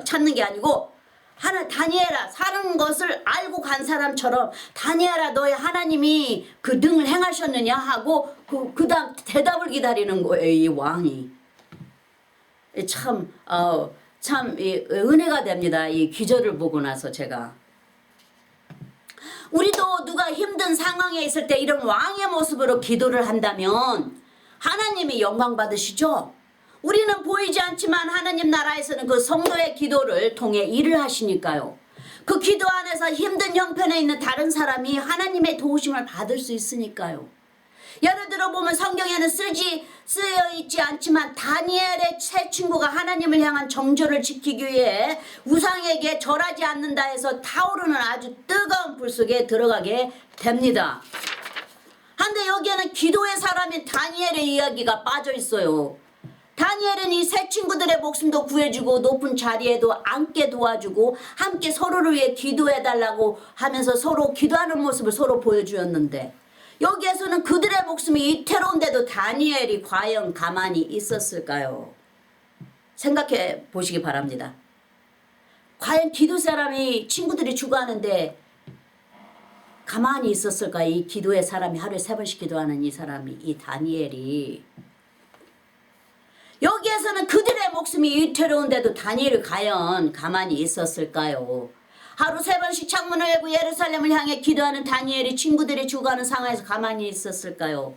찾는 게 아니고 다니엘아 사는 것을 알고 간 사람처럼 다니엘아 너희 하나님이 그 능을 행하셨느냐 하고 그 다음 대답을 기다리는 거예요. 이 왕이 참 은혜가 됩니다. 이 기절을 보고 나서 제가 우리도 누가 힘든 상황에 있을 때 이런 왕의 모습으로 기도를 한다면 하나님이 영광 받으시죠. 우리는 보이지 않지만 하나님 나라에서는 그 성도의 기도를 통해 일을 하시니까요. 그 기도 안에서 힘든 형편에 있는 다른 사람이 하나님의 도우심을 받을 수 있으니까요. 예를 들어 보면 성경에는 쓰여 있지 않지만 다니엘의 세 친구가 하나님을 향한 정절을 지키기 위해 우상에게 절하지 않는다 해서 타오르는 아주 뜨거운 불 속에 들어가게 됩니다. 한데 여기에는 기도의 사람인 다니엘의 이야기가 빠져 있어요. 다니엘은 이 세 친구들의 목숨도 구해주고 높은 자리에도 앉게 도와주고 함께 서로를 위해 기도해달라고 하면서 서로 기도하는 모습을 서로 보여주었는데 여기에서는 그들의 목숨이 위태로운데도 다니엘이 과연 가만히 있었을까요? 생각해 보시기 바랍니다. 과연 기도 사람이 친구들이 죽어가는데 가만히 있었을까? 이 기도의 사람이 하루에 3번씩 기도하는 이 사람이 이 다니엘이 여기에서는 그들의 목숨이 위태로운데도 다니엘이 과연 가만히 있었을까요? 하루 3번씩 창문을 열고 예루살렘을 향해 기도하는 다니엘이 친구들이 죽어가는 상황에서 가만히 있었을까요?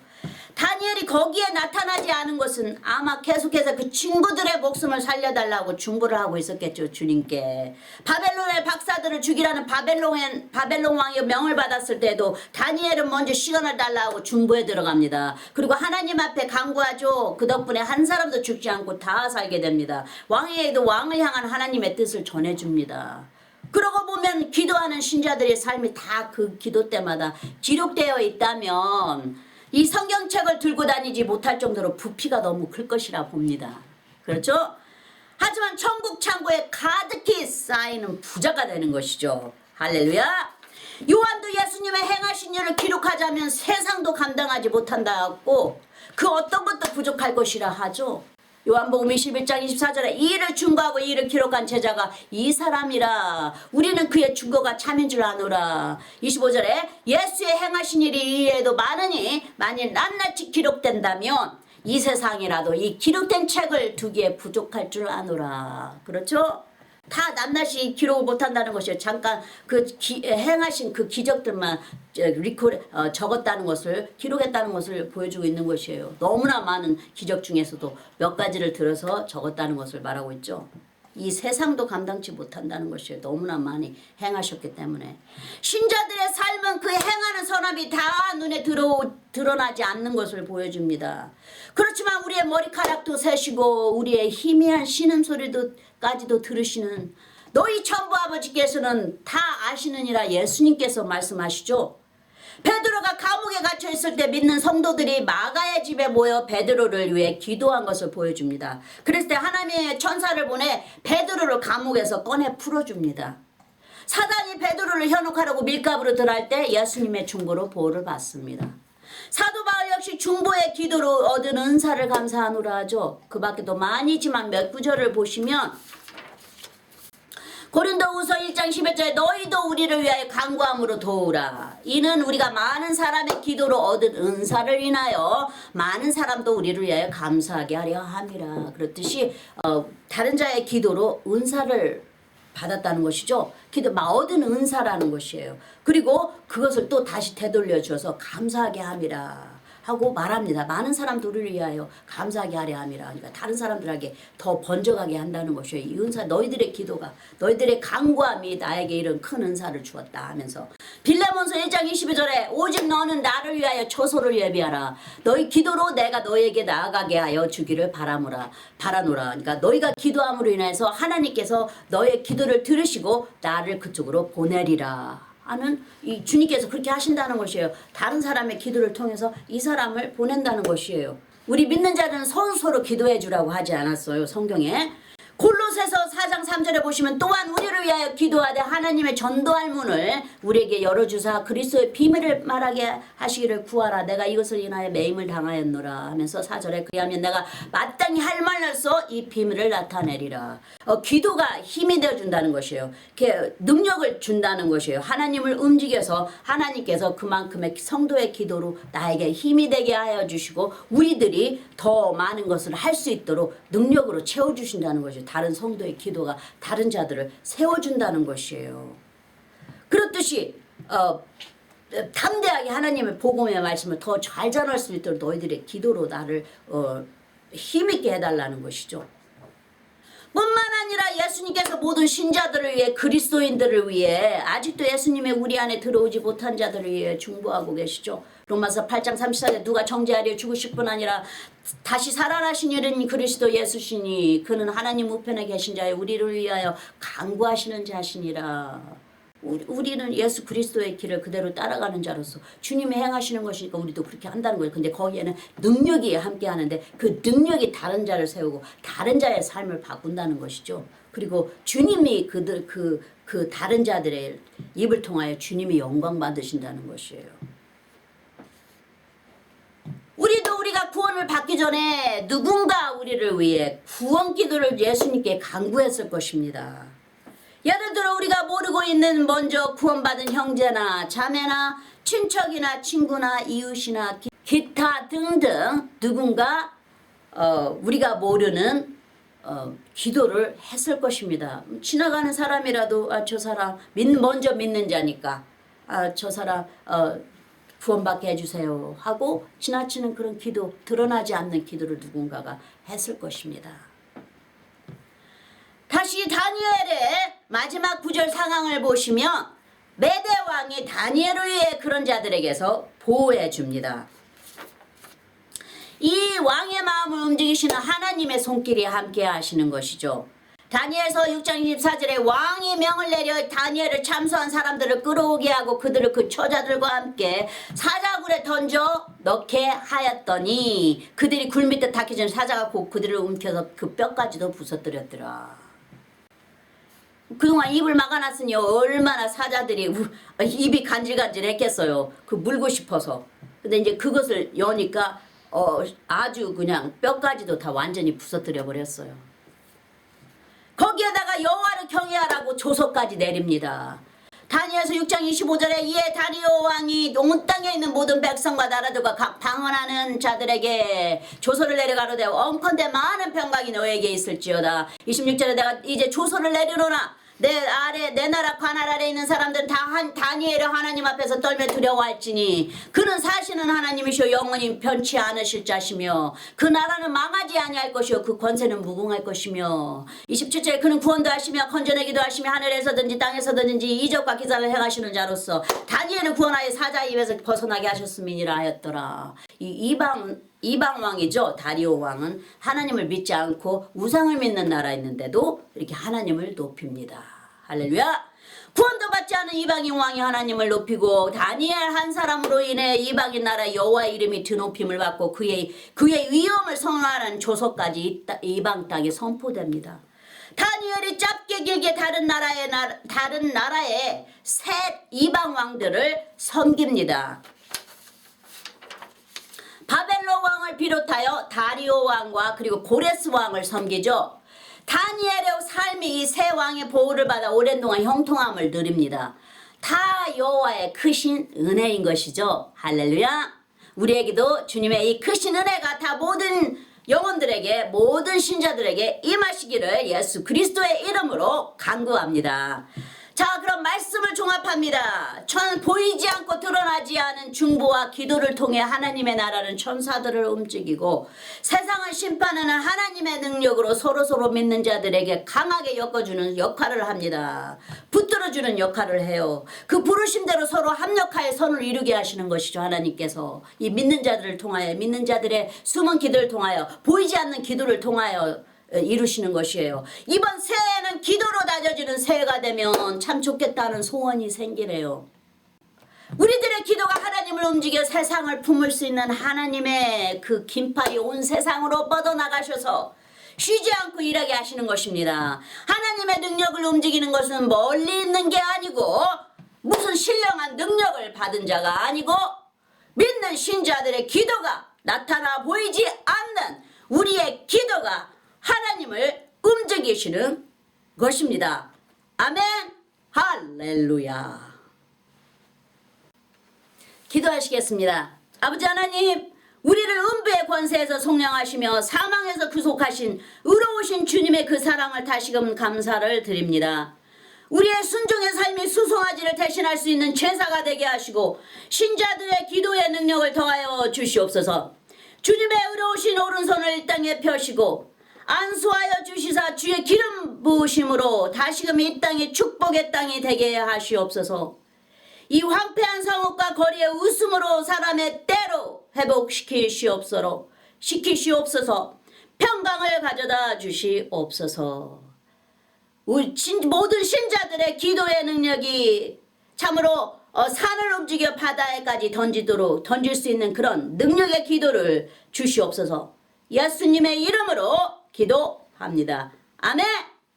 다니엘이 거기에 나타나지 않은 것은 아마 계속해서 그 친구들의 목숨을 살려달라고 중보를 하고 있었겠죠. 주님께. 바벨론의 박사들을 죽이라는 바벨론 왕의 명을 받았을 때도 다니엘은 먼저 시간을 달라고 중보에 들어갑니다. 그리고 하나님 앞에 간구하죠. 그 덕분에 한 사람도 죽지 않고 다 살게 됩니다. 왕에게도 왕을 향한 하나님의 뜻을 전해줍니다. 그러고 보면 기도하는 신자들의 삶이 다 그 기도 때마다 기록되어 있다면 이 성경책을 들고 다니지 못할 정도로 부피가 너무 클 것이라 봅니다. 그렇죠? 하지만 천국 창고에 가득히 쌓이는 부자가 되는 것이죠. 할렐루야. 요한도 예수님의 행하신 일을 기록하자면 세상도 감당하지 못한다고 그 어떤 것도 부족할 것이라 하죠. 요한복음 21장 24절에 이 일을 증거하고 이 일을 기록한 제자가 이 사람이라 우리는 그의 증거가 참인 줄 아노라. 25절에 예수의 행하신 일이 이외에도 많으니 만일 낱낱이 기록된다면 이 세상이라도 이 기록된 책을 두기에 부족할 줄 아노라. 그렇죠? 다 낱낱이 기록을 못한다는 것이에요. 잠깐 행하신 그 기적들만 적었다는 것을 기록했다는 것을 보여주고 있는 것이에요. 너무나 많은 기적 중에서도 몇 가지를 들어서 적었다는 것을 말하고 있죠. 이 세상도 감당치 못한다는 것이에요. 너무나 많이 행하셨기 때문에. 신자들의 삶은 그 행하는 선함이 다 눈에 드러나지 않는 것을 보여줍니다. 그렇지만 우리의 머리카락도 세시고 우리의 희미한 신음소리까지도 들으시는 너희 천부 아버지께서는 다 아시느니라 예수님께서 말씀하시죠. 베드로가 감옥에 갇혀 있을 때 믿는 성도들이 마가의 집에 모여 베드로를 위해 기도한 것을 보여줍니다. 그랬을 때 하나님의 천사를 보내 베드로를 감옥에서 꺼내 풀어줍니다. 사단이 베드로를 현혹하려고 밀가부로 들어갈 때 예수님의 중보로 보호를 받습니다. 사도 바울 역시 중보의 기도로 얻은 은사를 감사하노라 하죠. 그 밖에도 많이 있지만 몇 구절을 보시면 고린도후서 1장 11절에 너희도 우리를 위하여 간구함으로 도우라. 이는 우리가 많은 사람의 기도로 얻은 은사를 인하여 많은 사람도 우리를 위하여 감사하게 하려 함이라. 그렇듯이 다른 자의 기도로 은사를 받았다는 것이죠. 얻은 은사라는 것이에요. 그리고 그것을 또 다시 되돌려 주어서 감사하게 함이라 하고 말합니다. 많은 사람들을 위하여 감사하게 하려 함이라. 그러니까 다른 사람들에게 더 번져가게 한다는 것이에요. 이 은사, 너희들의 기도가, 너희들의 간구함이 나에게 이런 큰 은사를 주었다 하면서 빌레몬서 1장 22절에 오직 너는 나를 위하여 초소를 예비하라. 너희 기도로 내가 너에게 나아가게 하여 주기를 바라노라. 그러니까 너희가 기도함으로 인해서 하나님께서 너의 기도를 들으시고 나를 그쪽으로 보내리라 하는 이 주님께서 그렇게 하신다는 것이에요. 다른 사람의 기도를 통해서 이 사람을 보낸다는 것이에요. 우리 믿는 자들은 서로 기도해 주라고 하지 않았어요, 성경에. 골로새서 4장 3절에 보시면 또한 우리를 위하여 기도하되 하나님의 전도할 문을 우리에게 열어주사 그리스도의 비밀을 말하게 하시기를 구하라. 내가 이것을 인하여 매임을 당하였노라 하면서 4절에 그리하면 내가 마땅히 할 말로써 이 비밀을 나타내리라. 기도가 힘이 되어준다는 것이에요. 능력을 준다는 것이에요. 하나님을 움직여서 하나님께서 그만큼의 성도의 기도로 나에게 힘이 되게 하여 주시고 우리들이 더 많은 것을 할 수 있도록 능력으로 채워주신다는 것이에요. 다른 성도의 기도가 다른 자들을 세워준다는 것이에요. 그렇듯이 담대하게 하나님의 복음의 말씀을 더 잘 전할 수 있도록 너희들의 기도로 나를 힘있게 해달라는 것이죠. 뿐만 아니라 예수님께서 모든 신자들을 위해 그리스도인들을 위해 아직도 예수님의 우리 안에 들어오지 못한 자들을 위해 중보하고 계시죠. 로마서 8장 34절에 누가 정죄하려 죽으실 뿐 아니라 다시 살아나신 이는 그리스도 예수시니 그는 하나님 우편에 계신 자여 우리를 위하여 간구하시는 자시니라. 우리는 예수 그리스도의 길을 그대로 따라가는 자로서 주님이 행하시는 것이니까 우리도 그렇게 한다는 거예요. 근데 거기에는 능력이 함께 하는데 그 능력이 다른 자를 세우고 다른 자의 삶을 바꾼다는 것이죠. 그리고 주님이 그 다른 자들의 입을 통하여 주님이 영광 받으신다는 것이에요. 우리가 구원을 받기 전에 누군가 우리를 위해 구원 기도를 예수님께 간구했을 것입니다. 예를 들어 우리가 모르고 있는 먼저 구원받은 형제나 자매나 친척이나 친구나 이웃이나 기타 등등 누군가 우리가 모르는 기도를 했을 것입니다. 지나가는 사람이라도 저 사람 먼저 믿는 자니까 저 사람 구원받게 해주세요 하고 지나치는 그런 기도, 드러나지 않는 기도를 누군가가 했을 것입니다. 다시 다니엘의 마지막 구절 상황을 보시면 메대 왕이 다니엘을 위해 그런 자들에게서 보호해 줍니다. 이 왕의 마음을 움직이시는 하나님의 손길이 함께 하시는 것이죠. 다니엘서 6장 24절에 왕이 명을 내려 다니엘을 참소한 사람들을 끌어오게 하고 그들을 그 처자들과 함께 사자굴에 던져 넣게 하였더니 그들이 굴 밑에 닿기 전에 사자가 곧 그들을 움켜서 그 뼈까지도 부서뜨렸더라. 그동안 입을 막아놨으니 얼마나 사자들이 입이 간질간질했겠어요. 그 물고 싶어서. 근데 이제 그것을 여니까 아주 그냥 뼈까지도 다 완전히 부서뜨려 버렸어요. 거기에다가 여호와를 경외하라고 조서까지 내립니다. 다니엘서 6장 25절에 이에 다리오 왕이 온 땅에 있는 모든 백성과 나라들과 각 방언하는 자들에게 조서를 내려가로되 원컨대 많은 평강이 너에게 있을지어다. 26절에 내가 이제 조서를 내리노라. 내 나라 관할 아래 있는 사람들은 다 다니엘의 하나님 앞에서 떨며 두려워할지니 그는 사시는 하나님이시오 영원히 변치 않으실 자시며 그 나라는 망하지 아니할 것이요 그 권세는 무궁할 것이며 27절에 그는 구원도 하시며 건져내기도 하시며 하늘에서든지 땅에서든지 이적과 기사를 행하시는 자로서 다니엘을 구원하여 사자의 입에서 벗어나게 하셨음이니라 하였더라. 이방 왕이죠. 다리오 왕은 하나님을 믿지 않고 우상을 믿는 나라였는데도 이렇게 하나님을 높입니다. 할렐루야. 구원도 받지 않은 이방인 왕이 하나님을 높이고 다니엘 한 사람으로 인해 이방인 나라 여호와의 이름이 드높임을 받고 그의 위엄을 선언하는 조서까지 이방 땅에 선포됩니다. 다니엘이 짧게 길게 다른 나라의 셋 이방 왕들을 섬깁니다. 바벨론 왕을 비롯하여 다리오 왕과 그리고 고레스 왕을 섬기죠. 다니엘의 삶이 이 세 왕의 보호를 받아 오랜 동안 형통함을 누립니다. 다 여호와의 크신 은혜인 것이죠. 할렐루야. 우리에게도 주님의 이 크신 은혜가 다 모든 영혼들에게, 모든 신자들에게 임하시기를 예수 그리스도의 이름으로 간구합니다. 자, 그럼 말씀을 종합합니다. 보이지 않고 드러나지 않은 중보와 기도를 통해 하나님의 나라는 천사들을 움직이고 세상을 심판하는 하나님의 능력으로 서로 믿는 자들에게 강하게 엮어주는 역할을 합니다. 붙들어주는 역할을 해요. 그 부르심대로 서로 합력하여 선을 이루게 하시는 것이죠. 하나님께서 이 믿는 자들을 통하여, 믿는 자들의 숨은 기도를 통하여, 보이지 않는 기도를 통하여 이루시는 것이에요. 이번 새해에는 기도로 다져지는 새해가 되면 참 좋겠다는 소원이 생기네요. 우리들의 기도가 하나님을 움직여 세상을 품을 수 있는 하나님의 그 긴팔이 온 세상으로 뻗어나가셔서 쉬지 않고 일하게 하시는 것입니다. 하나님의 능력을 움직이는 것은 멀리 있는 게 아니고 무슨 신령한 능력을 받은 자가 아니고 믿는 신자들의 기도가 나타나 보이지 않는 우리의 기도가 하나님을 움직이시는 것입니다. 아멘. 할렐루야. 기도하시겠습니다. 아버지 하나님, 우리를 음부의 권세에서 속량하시며 사망에서 구속하신 의로우신 주님의 그 사랑을 다시금 감사를 드립니다. 우리의 순종의 삶이 수송아지를 대신할 수 있는 제사가 되게 하시고 신자들의 기도의 능력을 더하여 주시옵소서. 주님의 의로우신 오른손을 이 땅에 펴시고 안수하여 주시사 주의 기름 부으심으로 다시금 이 땅이 축복의 땅이 되게 하시옵소서. 이 황폐한 성읍과 거리의 웃음으로 사람의 때로 회복시키시옵소서. 평강을 가져다 주시옵소서. 모든 신자들의 기도의 능력이 참으로 산을 움직여 바다에까지 던질 수 있는 그런 능력의 기도를 주시옵소서. 예수님의 이름으로 기도합니다. 아멘.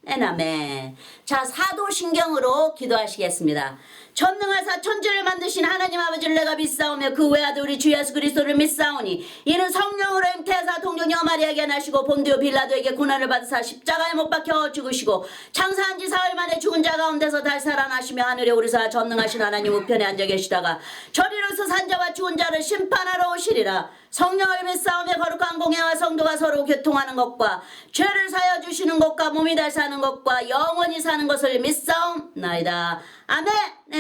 아멘. 자, 사도신경으로 기도하시겠습니다. 전능하사 천지를 만드신 하나님 아버지를 내가 믿사오며 그 외아들 우리 주 예수 그리스도를 믿사오니 이는 성령으로 잉태하사 동정녀 마리아에게 나시고 본디오 빌라도에게 고난을 받으사 십자가에 못 박혀 죽으시고 장사한 지 사흘 만에 죽은 자 가운데서 다시 살아나시며 하늘에 오르사 전능하신 하나님 우편에 앉아 계시다가 저리로서 산자와 죽은 자를 심판하러 오시리라. 성령을 믿사오며 거룩한 공예와 성도가 서로 교통하는 것과 죄를 사여 주시는 것과 몸이 다시 사는 것과 영원히 사는 것을 믿사옵나이다. 아멘.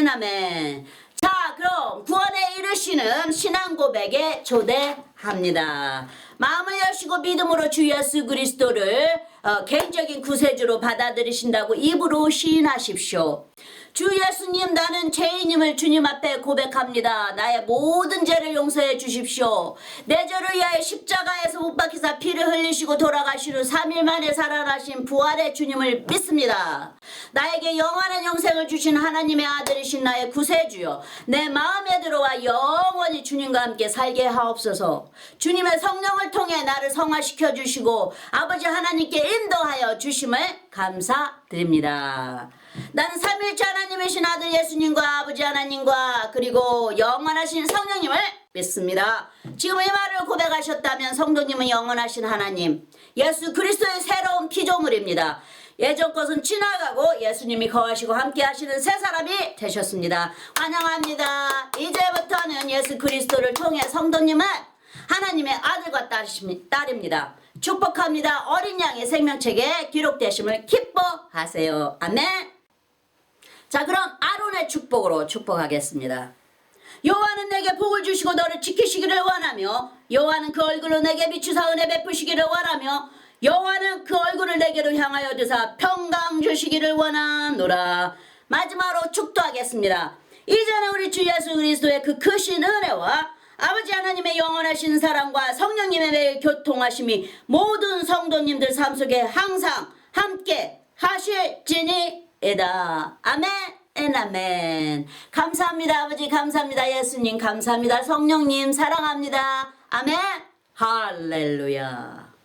아멘. 자, 그럼 구원에 이르시는 신앙 고백에 초대합니다. 마음을 여시고 믿음으로 주 예수 그리스도를 개인적인 구세주로 받아들이신다고 입으로 시인하십시오. 주 예수님, 나는 죄인임을 주님 앞에 고백합니다. 나의 모든 죄를 용서해 주십시오. 내 죄를 위하여 십자가에서 못 박히사 피를 흘리시고 돌아가신 후 3일 만에 살아나신 부활의 주님을 믿습니다. 나에게 영원한 영생을 주신 하나님의 아들이신 나의 구세주여, 내 마음에 들어와 영원히 주님과 함께 살게 하옵소서. 주님의 성령을 통해 나를 성화시켜 주시고 아버지 하나님께 인도하여 주심을 감사드립니다. 나는 삼위일체 하나님이신 아들 예수님과 아버지 하나님과 그리고 영원하신 성령님을 믿습니다. 지금 이 말을 고백하셨다면 성도님은 영원하신 하나님, 예수 그리스도의 새로운 피조물입니다. 예전 것은 지나가고 예수님이 거하시고 함께 하시는 새 사람이 되셨습니다. 환영합니다. 이제부터는 예수 그리스도를 통해 성도님은 하나님의 아들과 딸입니다. 축복합니다. 어린 양의 생명책에 기록되심을 기뻐하세요. 아멘. 자, 그럼 아론의 축복으로 축복하겠습니다. 여호와는 내게 복을 주시고 너를 지키시기를 원하며 여호와는 그 얼굴로 내게 비추사 은혜 베푸시기를 원하며 여호와는 그 얼굴을 내게로 향하여 드사 평강 주시기를 원하노라. 마지막으로 축도하겠습니다. 이제는 우리 주 예수 그리스도의 그 크신 은혜와 아버지 하나님의 영원하신 사랑과 성령님의 매일 교통하심이 모든 성도님들 삶 속에 항상 함께 하실지니이다. 아멘. and amen. 감사합니다. 아버지 감사합니다. 예수님 감사합니다. 성령님 사랑합니다. 아멘. 할렐루야.